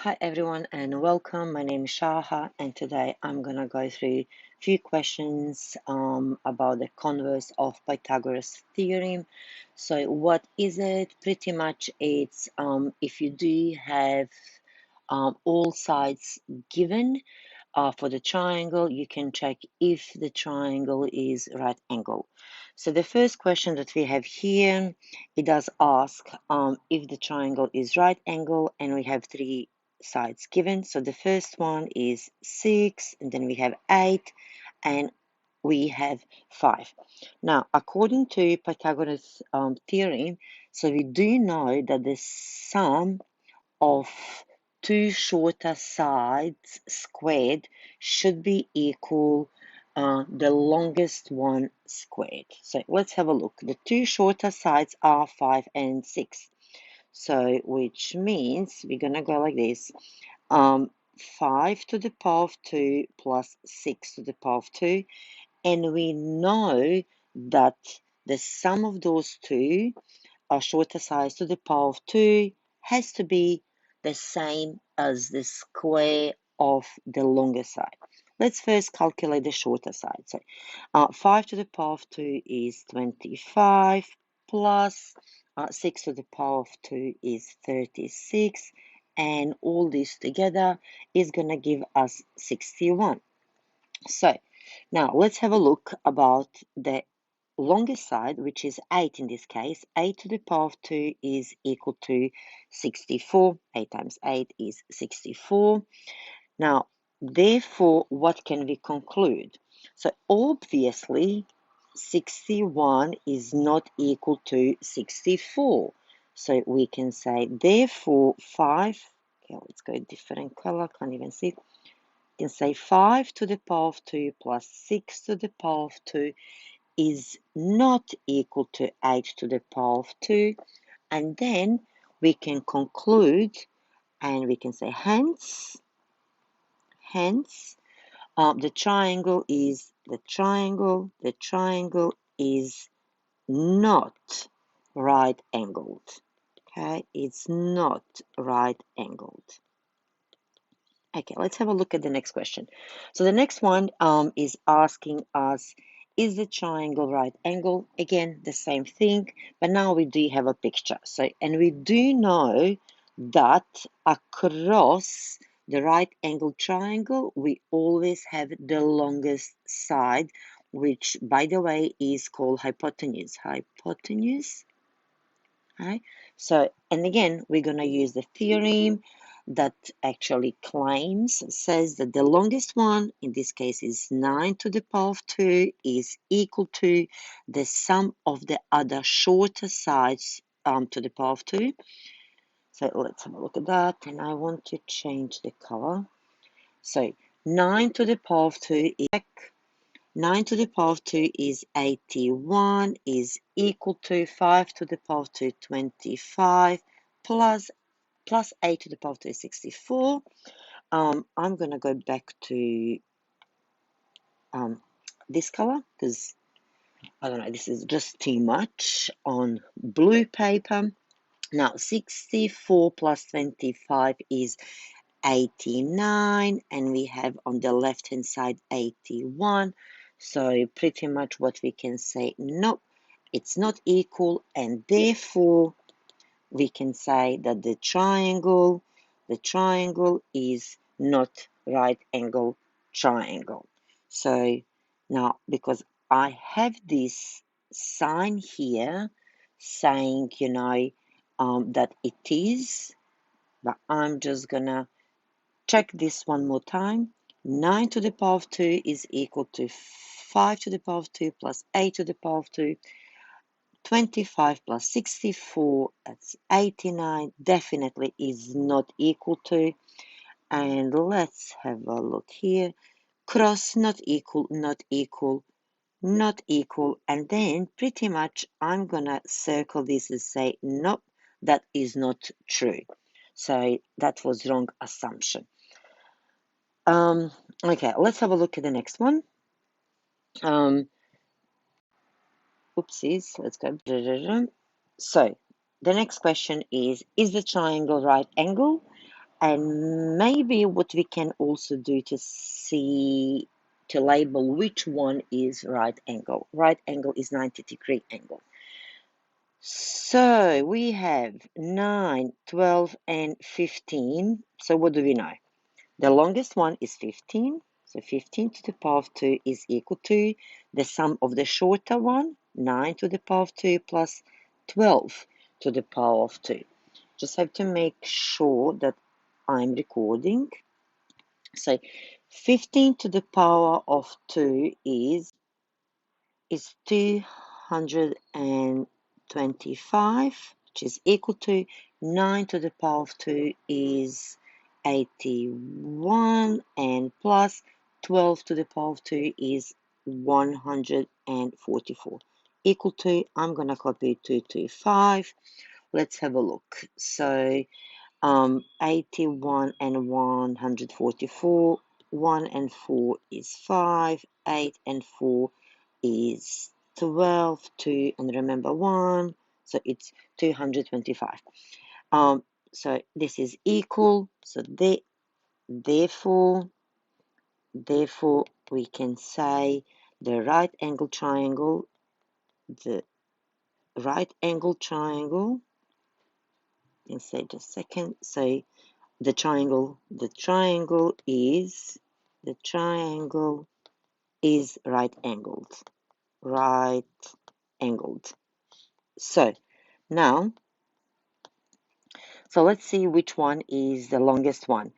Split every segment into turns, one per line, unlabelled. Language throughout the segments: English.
Hi everyone and welcome. My name is Shaha and today I'm gonna go through a few questions about the converse of Pythagoras theorem. So what is it? Pretty much it's if you do have all sides given for the triangle, you can check if the triangle is right angle. So the first question that we have here, it does ask if the triangle is right angle, and we have three sides given. So the first one is 6, and then we have 8, and we have 5. Now, according to Pythagoras theorem, so we do know that the sum of two shorter sides squared should be equal the longest one squared. So let's have a look. The two shorter sides are 5 and 6. So which means we're going to go like this. 5 to the power of 2 plus 6 to the power of 2. And we know that the sum of those two shorter sides to the power of 2 has to be the same as the square of the longer side. Let's first calculate the shorter side. So 5 to the power of 2 is 25 plus 6 to the power of 2 is 36, and all this together is going to give us 61. So now let's have a look about the longest side, which is 8 in this case. 8 to the power of 2 is equal to 64. 8 times 8 is 64. Now, therefore, what can we conclude? So obviously, 61 is not equal to 64. So we can say, therefore, 5, okay, let's go different color, can't even see. You can say 5 to the power of 2 plus 6 to the power of 2 is not equal to 8 to the power of 2. And then we can conclude and we can say hence the triangle is not right angled. Okay, it's not right angled. Okay, let's have a look at the next question. So the next one is asking us, is the triangle right angle? Again, the same thing, but now we do have a picture. So, and we do know that across the right angle triangle, we always have the longest side, which, by the way, is called hypotenuse. Hypotenuse. Right? So, and again, we're going to use the theorem that actually says that the longest one, in this case is 9 to the power of 2, is equal to the sum of the other shorter sides to the power of 2. So let's have a look at that, and I want to change the color. So 9 to the power of 2 is 9 to the power of 2 is 81, is equal to 5 to the power of 2, 25, plus 8 to the power of 2 is 64. I'm going to go back to this color because, I don't know, this is just too much on blue paper. Now, 64 plus 25 is 89, and we have on the left hand side 81. So pretty much what we can say, nope, it's not equal, and therefore we can say that the triangle is not right angle triangle. So now, because I have this sign here saying, that it is, but I'm just gonna check this one more time. 9 to the power of 2 is equal to 5 to the power of 2 plus 8 to the power of 2. 25 plus 64, that's 89, definitely is not equal to. And let's have a look here. Cross not equal, not equal, not equal. And then pretty much I'm gonna circle this and say, nope, that is not true. So that was wrong assumption. Okay, let's have a look at the next one. Oopsies, let's go. So the next question is the triangle right angle? And maybe what we can also do to see, to label which one is right angle. Right angle is 90-degree angle. So we have 9, 12, and 15. So what do we know? The longest one is 15. So 15 to the power of 2 is equal to the sum of the shorter one, 9 to the power of 2 plus 12 to the power of 2. Just have to make sure that I'm recording. So 15 to the power of 2 is 225, which is equal to 9 to the power of 2 is 81, and plus 12 to the power of 2 is 144. Equal to, I'm going to copy 225. Let's have a look. So 81 and 144, 1 and 4 is 5, 8 and 4 is 12, 2 and remember 1, so it's 225. So this is equal, so therefore we can say the right angle triangle, and say just a second, so the triangle is right angled. So now, so let's see which one is the longest one.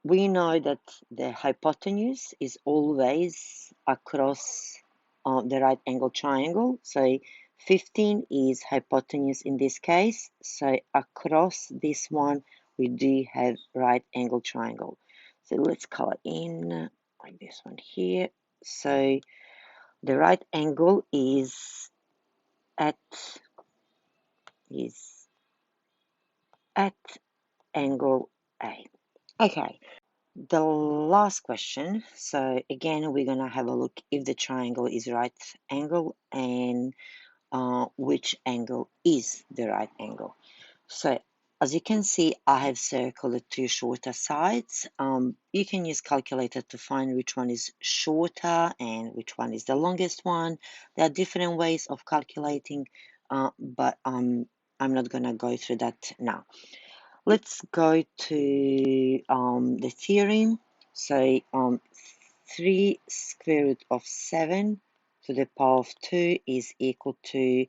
We know that the hypotenuse is always across the right angle triangle. So 15 is hypotenuse in this case. So across this one, we do have right angle triangle. So let's color in like this one here. So the right angle is at angle A. Okay. The last question, so again, we're going to have a look if the triangle is right angle and which angle is the right angle. So as you can see, I have circled the two shorter sides. You can use calculator to find which one is shorter and which one is the longest one. There are different ways of calculating, but I'm not going to go through that now. Let's go to the theorem. So 3 square root of 7 to the power of 2 is equal to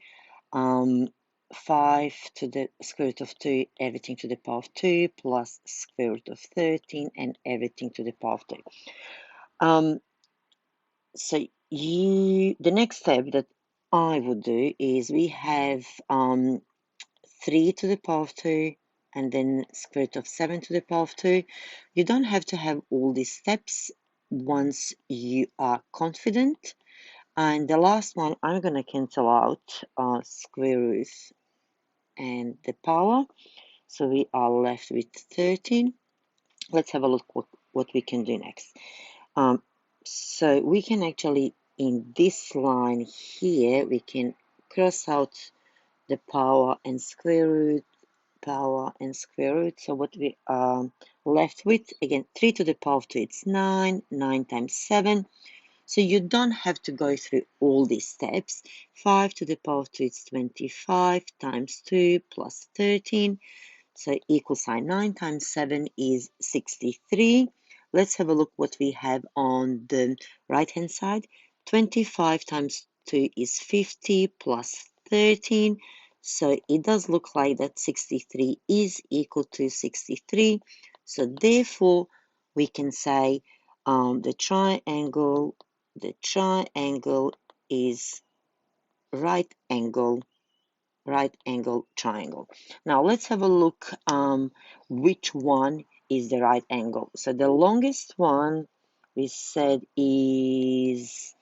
5 to the square root of 2, everything to the power of 2, plus square root of 13 and everything to the power of 2. So the next step that I would do is we have 3 to the power of 2 and then square root of 7 to the power of 2. You don't have to have all these steps once you are confident. And the last one, I'm going to cancel out square root and the power. So we are left with 13. Let's have a look what we can do next. So we can actually, in this line here, we can cross out the power and square root, power and square root. So what we are left with, again, 3 to the power of 2, it's 9, 9 times 7. So you don't have to go through all these steps. 5 to the power of 2, it's 25 times 2 plus 13. So equal sign 9 times 7 is 63. Let's have a look what we have on the right hand side. 25 times 2 is 50 plus 13. So it does look like that 63 is equal to 63. So therefore we can say the triangle is right angle triangle. Now let's have a look which one is the right angle. So the longest one we said is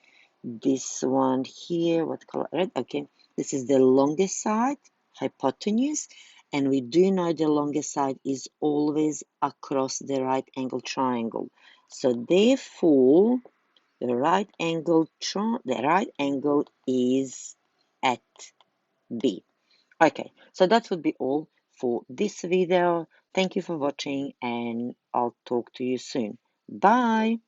this one here. What color? Red. Okay, this is the longest side, hypotenuse, and we do know the longest side is always across the right angle triangle. So therefore the right angle is at B. Okay, so that would be all. for this video. Thank you for watching, and I'll talk to you soon. Bye.